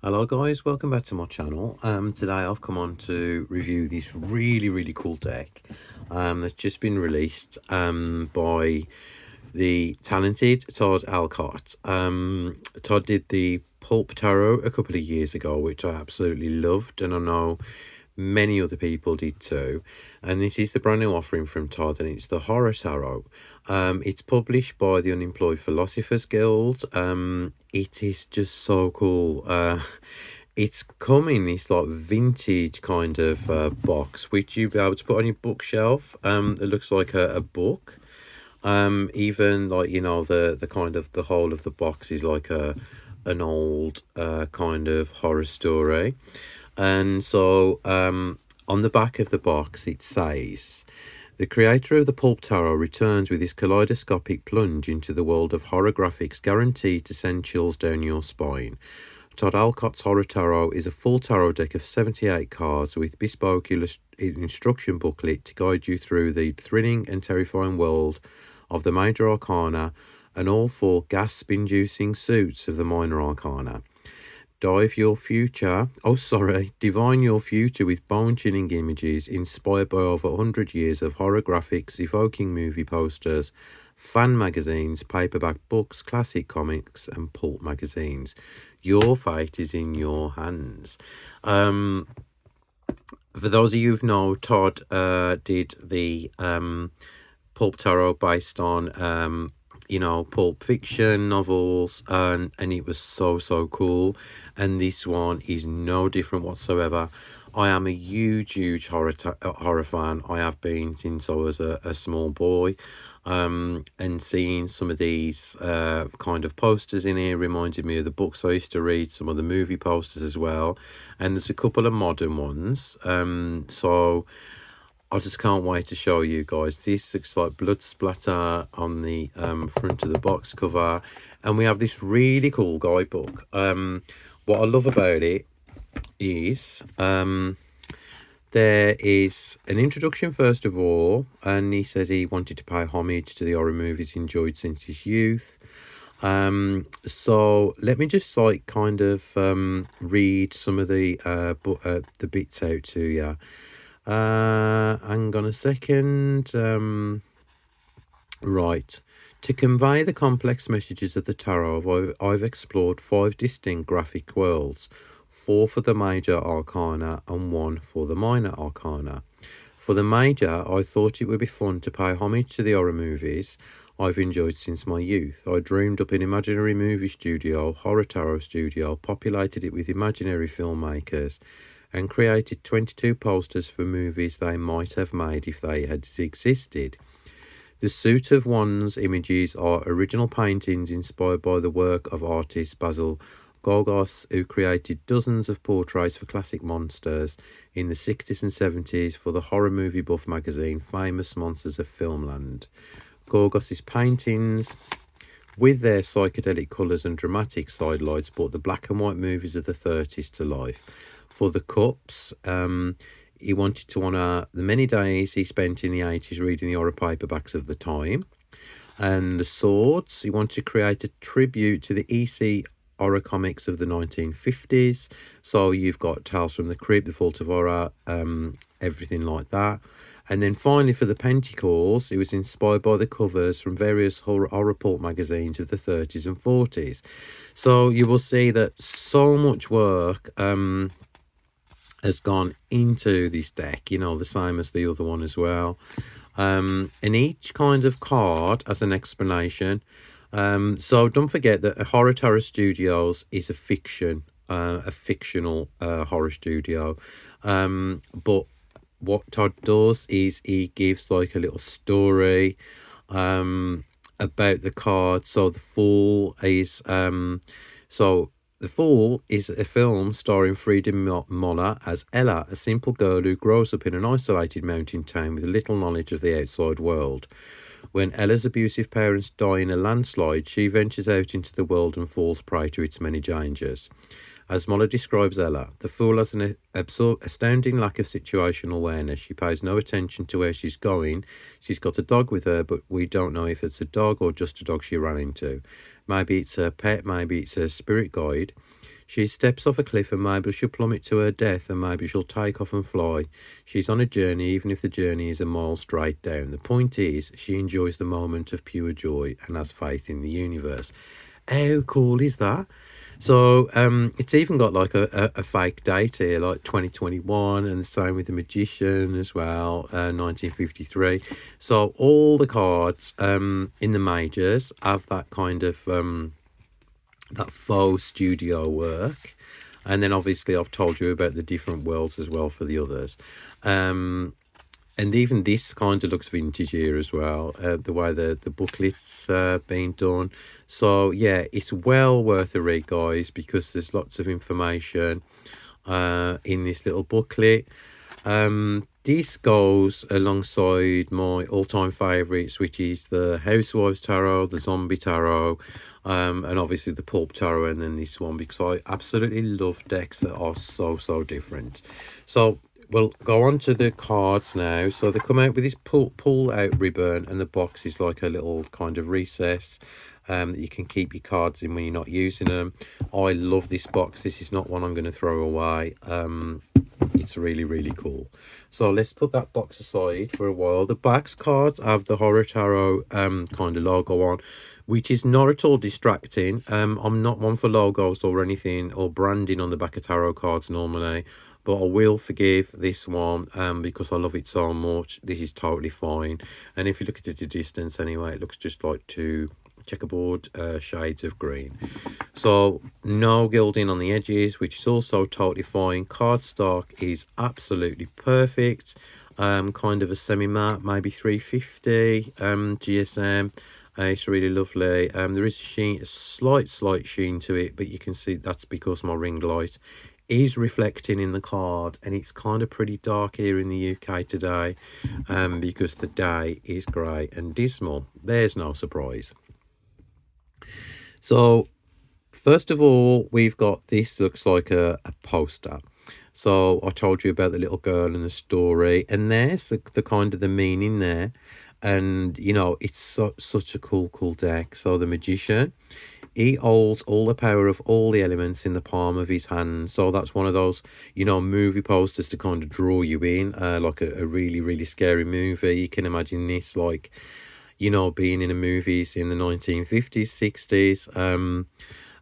Hello guys, welcome back to my channel. Today I've come on to review this really cool deck that's just been released by the talented Todd Alcott. Todd did the Pulp Tarot a couple of years ago, which I absolutely loved, and I know many other people did too. And this is the brand new offering from Todd, and it's the Horror Tarot. It's published by the Unemployed Philosophers Guild. It is just so cool. It's come in this like vintage kind of box, which you'll be able to put on your bookshelf. It looks like a book. Even like, you know, the kind of the whole of the box is like an old kind of horror story. And so on the back of the box it says, the creator of the Pulp Tarot returns with his kaleidoscopic plunge into the world of horror graphics guaranteed to send chills down your spine. Todd Alcott's Horror Tarot is a full tarot deck of 78 cards with bespoke instruction booklet to guide you through the thrilling and terrifying world of the major arcana and all four gasp-inducing suits of the minor arcana. Divine your future with bone-chilling images inspired by over 100 years of horror graphics, evoking movie posters, fan magazines, paperback books, classic comics, and pulp magazines. Your fate is in your hands. For those of you who know, Todd did the Pulp Tarot based on pulp fiction novels, and it was so cool. And this one is no different whatsoever. I am a huge horror fan. I have been since I was a small boy. And seeing some of these kind of posters in here reminded me of the books I used to read, some of the movie posters as well, and there's a couple of modern ones. So I just can't wait to show you guys. This looks like blood splatter on the front of the box cover, and we have this really cool guidebook. What I love about it is there is an introduction first of all, and he says he wanted to pay homage to the horror movies he enjoyed since his youth. So let me just like kind of read some of the bits out to you. Hang on a second. Right. To convey the complex messages of the tarot, I've explored 5 distinct graphic worlds, 4 for the major arcana and 1 for the minor arcana. For the major, I thought it would be fun to pay homage to the horror movies I've enjoyed since my youth. I dreamed up an imaginary movie studio, Horror Tarot Studio, populated it with imaginary filmmakers, and created 22 posters for movies they might have made if they had existed. The suit of Wands images are original paintings inspired by the work of artist Basil Gogos, who created dozens of portraits for classic monsters in the 60s and 70s for the horror movie buff magazine Famous Monsters of Filmland. Gogos's paintings, with their psychedelic colours and dramatic sidelights, brought the black and white movies of the 30s to life. For the cups, he wanted to honour the many days he spent in the 80s reading the horror paperbacks of the time. And the swords, he wanted to create a tribute to the EC horror comics of the 1950s. So you've got Tales from the Crypt, The Fault of Horror, everything like that. And then finally for the Pentacles, it was inspired by the covers from various horror pulp magazines of the 30s and 40s. So you will see that so much work has gone into this deck, you know, the same as the other one as well. And each kind of card has an explanation. So don't forget that Horror Tarot Studios is a fictional horror studio. But what Todd does is he gives like a little story about the card. So the Fool is The Fool is a film starring Frida Moller as Ella, a simple girl who grows up in an isolated mountain town with little knowledge of the outside world. When Ella's abusive parents die in a landslide, she ventures out into the world and falls prey to its many dangers. As Moller describes Ella, the Fool has an astounding lack of situational awareness. She pays no attention to where she's going. She's got a dog with her, but we don't know if it's a dog or just a dog she ran into. Maybe it's her pet, maybe it's her spirit guide. She steps off a cliff and maybe she'll plummet to her death and maybe she'll take off and fly. She's on a journey even if the journey is a mile straight down. The point is, she enjoys the moment of pure joy and has faith in the universe. How cool is that? So it's even got like a fake date here, like 2021, and the same with the Magician as well, 1953. So all the cards in the majors have that kind of that faux studio work, and then obviously I've told you about the different worlds as well for the others. And even this kind of looks vintage here as well, the way the booklet's been done. So yeah, it's well worth a read, guys, because there's lots of information in this little booklet. This goes alongside my all-time favourites, which is the Housewives Tarot, the Zombie Tarot, and obviously the Pulp Tarot, and then this one, because I absolutely love decks that are so different. So we'll go on to the cards now. So they come out with this pull out ribbon, and the box is like a little kind of recess that you can keep your cards in when you're not using them. I love this box. This is not one I'm going to throw away. It's really cool. So let's put that box aside for a while. The back's cards have the Horror Tarot kind of logo on, which is not at all distracting. I'm not one for logos or anything or branding on the back of tarot cards normally, but I will forgive this one because I love it so much. This is totally fine. And if you look at it at a distance anyway, it looks just like two checkerboard shades of green. So no gilding on the edges, which is also totally fine. Cardstock is absolutely perfect. Kind of a semi-matte, maybe 350 GSM. It's really lovely. There is a sheen, a slight sheen to it, but you can see that's because my ring light is reflecting in the card, and it's kind of pretty dark here in the UK today because the day is grey and dismal. There's no surprise. So first of all, we've got this, looks like a poster. So I told you about the little girl and the story, and there's the kind of the meaning there. And you know, it's such a cool deck. So the Magician, he holds all the power of all the elements in the palm of his hand. So that's one of those, you know, movie posters to kind of draw you in, like a really scary movie. You can imagine this, like, you know, being in the movies in the 1950s, 60s.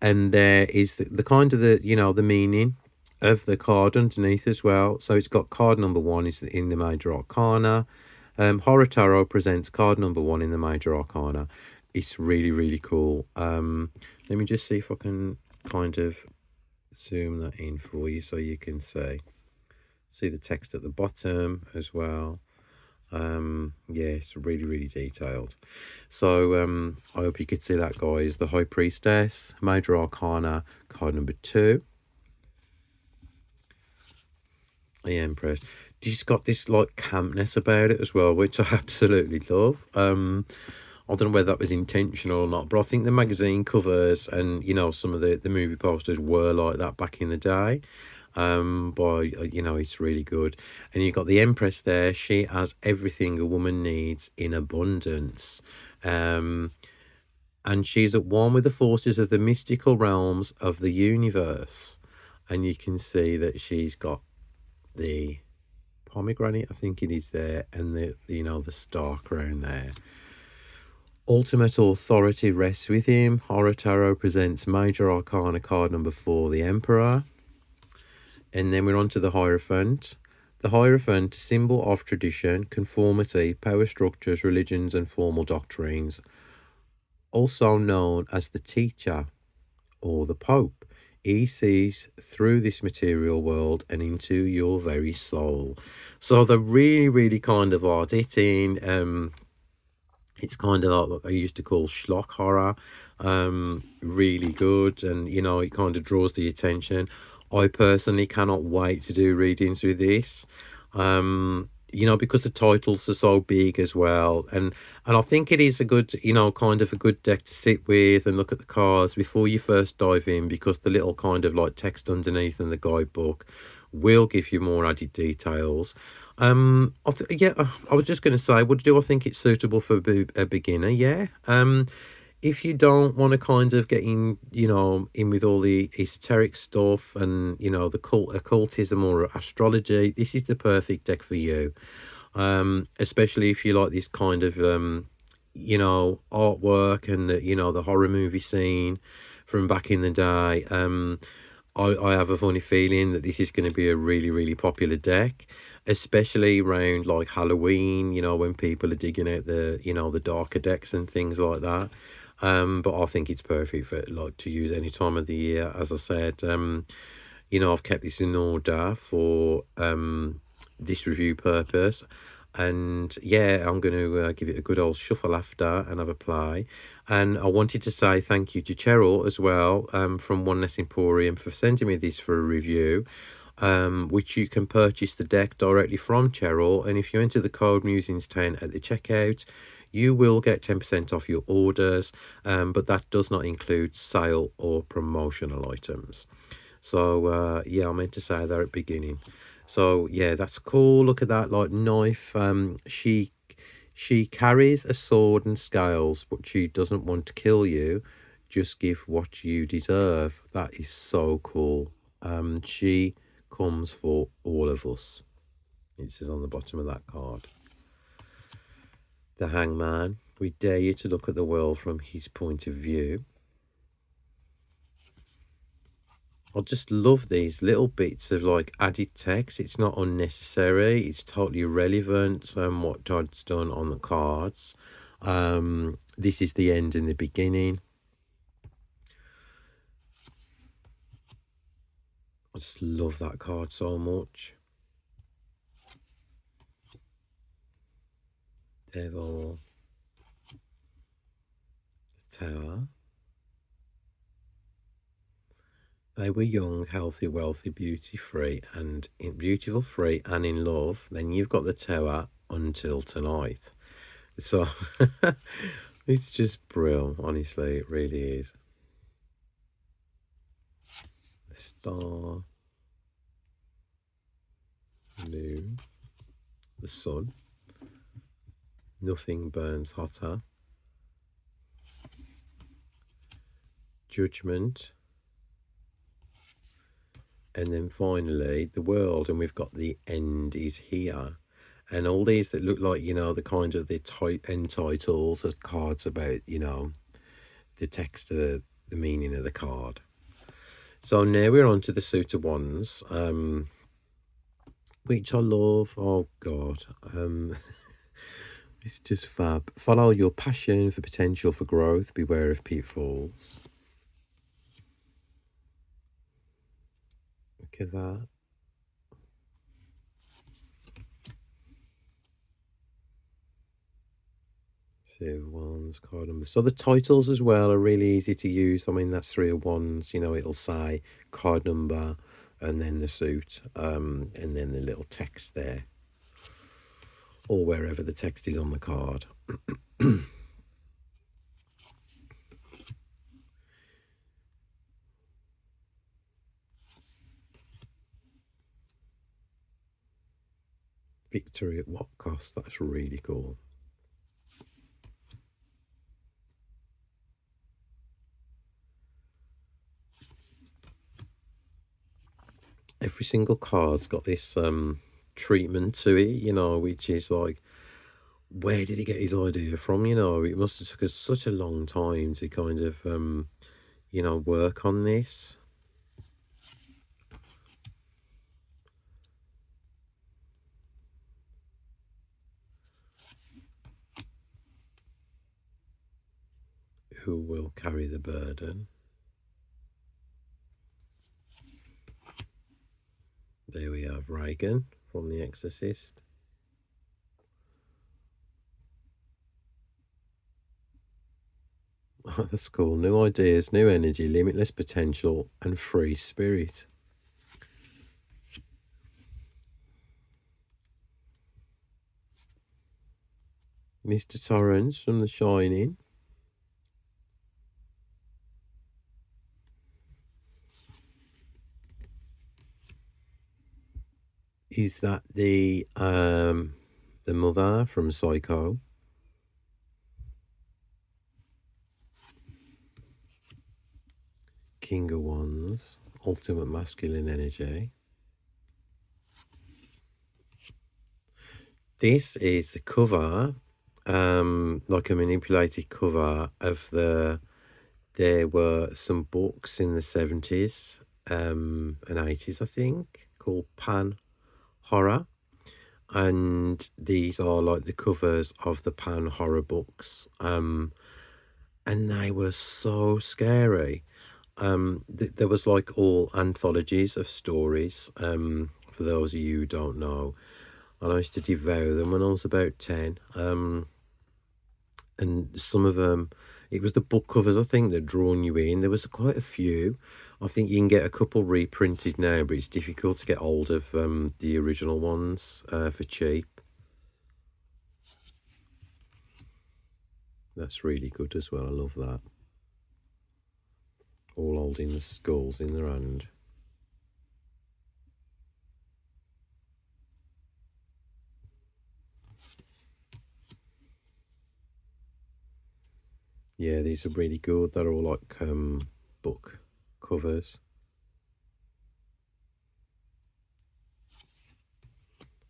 And there is the kind of the, you know, the meaning of the card underneath as well. So it's got card number 1 is in the Major Arcana. Horror Tarot presents card number 1 in the Major Arcana. It's really cool. Let me just see if I can kind of zoom that in for you so you can see the text at the bottom as well. Yeah, it's really detailed. So I hope you could see that, guys. The High Priestess, Major Arcana, card number 2. The Empress. She's got this like campness about it as well, which I absolutely love. I don't know whether that was intentional or not, but I think the magazine covers and, you know, some of the movie posters were like that back in the day. But you know, it's really good. And you've got the Empress there. She has everything a woman needs in abundance. And she's at one with the forces of the mystical realms of the universe. And you can see that she's got the pomegranate, I think it is there, and the, you know, the star crown there. Ultimate authority rests with him. Horror Tarot presents Major Arcana card number 4, the Emperor. And then we're on to the Hierophant. The Hierophant, symbol of tradition, conformity, power structures, religions, and formal doctrines. Also known as the teacher or the Pope. He sees through this material world and into your very soul. So they're really kind of hard hitting. It's kind of like what they used to call schlock horror. Really good, and you know, it kind of draws the attention. I personally cannot wait to do readings with this. You know, because the titles are so big as well, and I think it is a good, you know, kind of a good deck to sit with and look at the cards before you first dive in, because the little kind of like text underneath in the guidebook will give you more added details. Yeah, I was just going to say, do I think it's suitable for a beginner? Yeah. if you don't want to kind of get in, in with all the esoteric stuff and the occultism or astrology, this is the perfect deck for you. Especially if you like this kind of artwork and the horror movie scene from back in the day. I have a funny feeling that this is going to be a really, really popular deck, especially around like Halloween, when people are digging out the darker decks and things like that. But I think it's perfect for like to use any time of the year. As I said, I've kept this in order for this review purpose. And yeah, I'm going to give it a good old shuffle after and have a play. And I wanted to say thank you to Cheryl as well, from Oneness Emporium, for sending me this for a review, which you can purchase the deck directly from Cheryl. And if you enter the code Musings10 at the checkout, you will get 10% off your orders, but that does not include sale or promotional items. So yeah, I meant to say that at the beginning. So yeah, that's cool. Look at that, like knife. She carries a sword and scales, but she doesn't want to kill you. Just give what you deserve. That is so cool. She comes for all of us. It says on the bottom of that card. The Hangman. We dare you to look at the world from his point of view. I just love these little bits of like added text. It's not unnecessary. It's totally relevant. What Todd's done on the cards. This is the end and the beginning. I just love that card so much. Devil. Tower. They were young, healthy, wealthy, beautiful, free, and in love. Then you've got the Tower until tonight. So it's just brilliant, honestly, it really is. The star, moon, the sun. Nothing burns hotter. Judgment. And then finally, the world, and we've got the end is here. And all these that look like, the kind of the end titles of cards about, the text of the meaning of the card. So now we're on to the Suit of Wands, which I love. Oh, God. It's just fab. Follow your passion for potential for growth. Beware of pitfalls. Look at that. Three of Wands, card number. So the titles as well are really easy to use. I mean, that's Three of Wands. It'll say card number and then the suit, and then the little text there, or wherever the text is on the card. Victory at what cost? That's really cool. Every single card's got this treatment to it, which is like, where did he get his idea from? It must have took us such a long time to kind of work on this. Who will carry the burden? There we have Reagan from The Exorcist. Oh, that's cool. New ideas, new energy, limitless potential, and free spirit. Mr. Torrance from The Shining. Is that the mother from Psycho? King of Wands, Ultimate Masculine Energy. This is the cover, like a manipulated cover of there were some books in the 70s and 80s, I think, called Pan Horror. And these are like the covers of the Pan Horror books. And they were so scary. There was like all anthologies of stories, for those of you who don't know. And I used to devour them when I was about 10. And some of them, it was the book covers, I think, that drawn you in. There was quite a few. I think you can get a couple reprinted now, but it's difficult to get hold of the original ones for cheap. That's really good as well. I love that. All holding the skulls in their hand. Yeah, these are really good. They're all like book covers.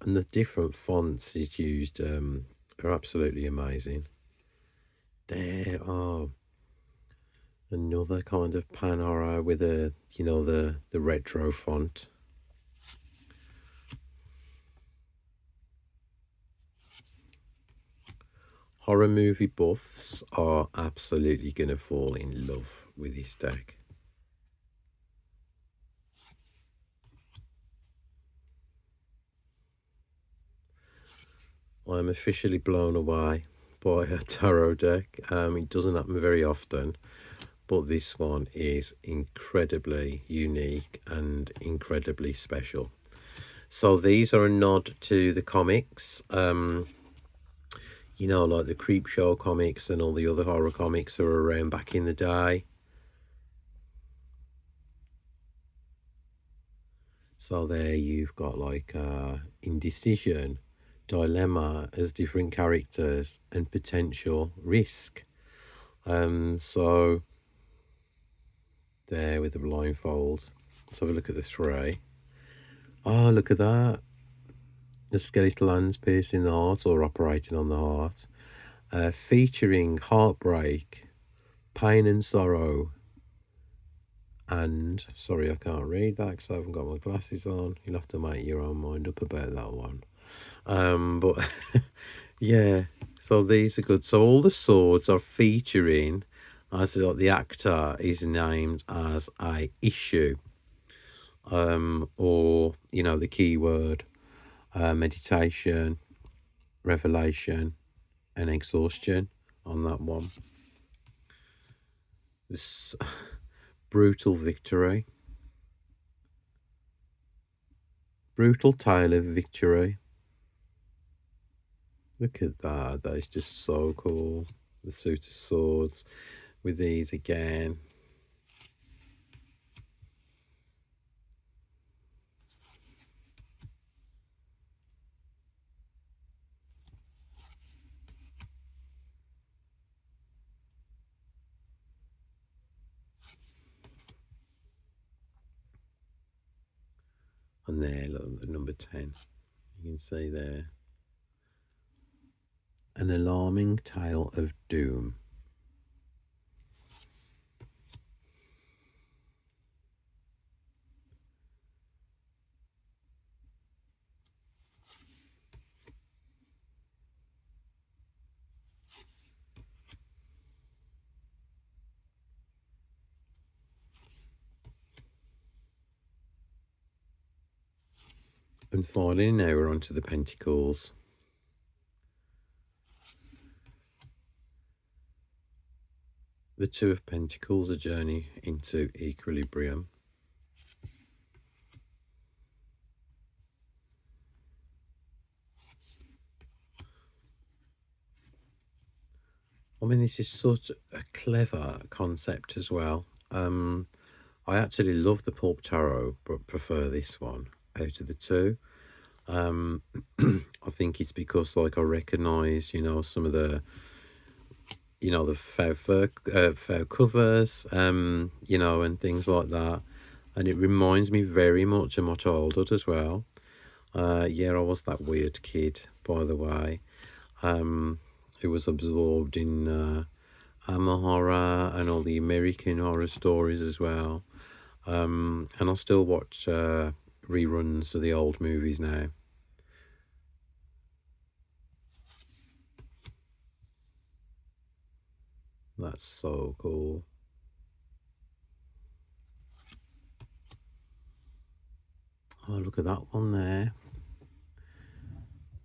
And the different fonts is used are absolutely amazing. There are another kind of Pan Horror with a, you know, the retro font. Horror movie buffs are absolutely going to fall in love with this deck. I'm officially blown away by a tarot deck. It doesn't happen very often, but this one is incredibly unique and incredibly special. So these are a nod to the comics. You know, like the Creepshow comics and all the other horror comics that were around back in the day. So there you've got like indecision, dilemma as different characters, and potential risk. So there with the blindfold. Let's have a look at the three. Oh, look at that. The skeletal hands piercing the heart or operating on the heart. Featuring heartbreak, pain and sorrow, and sorry, I can't read that because I haven't got my glasses on. You'll have to make your own mind up about that one. But yeah, so these are good. So all the swords are featuring, as like the actor is named as a issue, or you know, the keyword meditation, revelation, and exhaustion on that one. This brutal victory, brutal tale of victory. Look at that. That is just so cool. The suit of swords with these again. And there, look, number 10. You can see there. An alarming tale of doom. And finally, now we're on to the Pentacles. The Two of Pentacles, a journey into equilibrium. I mean, this is such a clever concept as well. I actually love the Pulp Tarot, but prefer this one out of the two. I think it's because, like, I recognise, you know, some of the you know, the faux covers, you know, and things like that. And it reminds me very much of my childhood as well. Yeah, I was that weird kid, by the way, who was absorbed in Hammer horror and all the American horror stories as well. And I still watch reruns of the old movies now. That's so cool. Oh, look at that one there.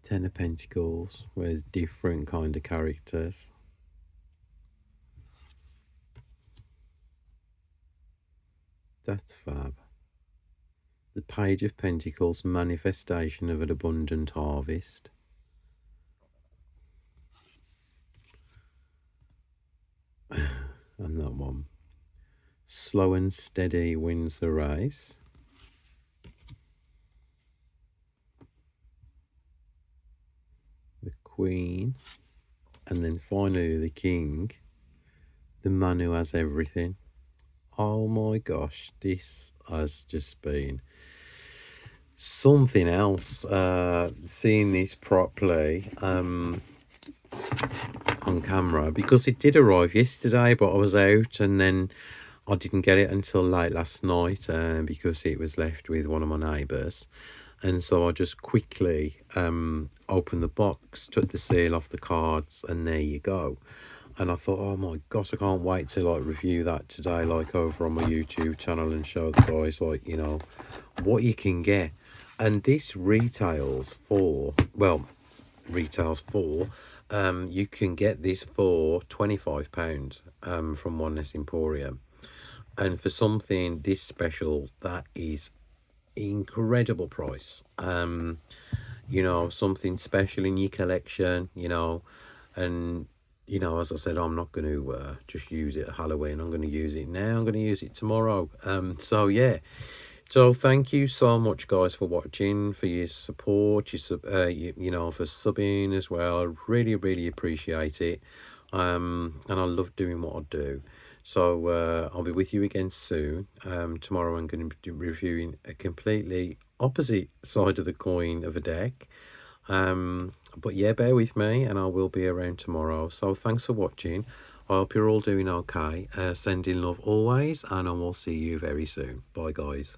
Ten of Pentacles, where's different kind of characters. That's fab. The Page of Pentacles, manifestation of an abundant harvest. And that one. Slow and steady wins the race. The Queen. And then finally the King. The man who has everything. Oh my gosh, this has just been something else. Seeing this properly on camera, because it did arrive yesterday, but I was out and then I didn't get it until late last night because it was left with one of my neighbours. And so I just quickly opened the box, took the seal off the cards, and there you go. And I thought, oh my gosh, I can't wait to like review that today, like over on my YouTube channel, and show the guys, like, you know, what you can get. And this retails for, well, you can get this for £25 from Oneness Emporium. And for something this special, that is incredible price. You know, something special in your collection, you know. And you know, as I said, I'm not going to just use it at Halloween. I'm going to use it now. I'm going to use it tomorrow. So yeah, so thank you so much, guys, for watching, for your support, you know, for subbing as well. I really, really appreciate it. And I love doing what I do. So I'll be with you again soon. Tomorrow I'm going to be reviewing a completely opposite side of the coin of a deck. But yeah, bear with me and I will be around tomorrow. So thanks for watching. I hope you're all doing okay. Sending love always, and I will see you very soon. Bye, guys.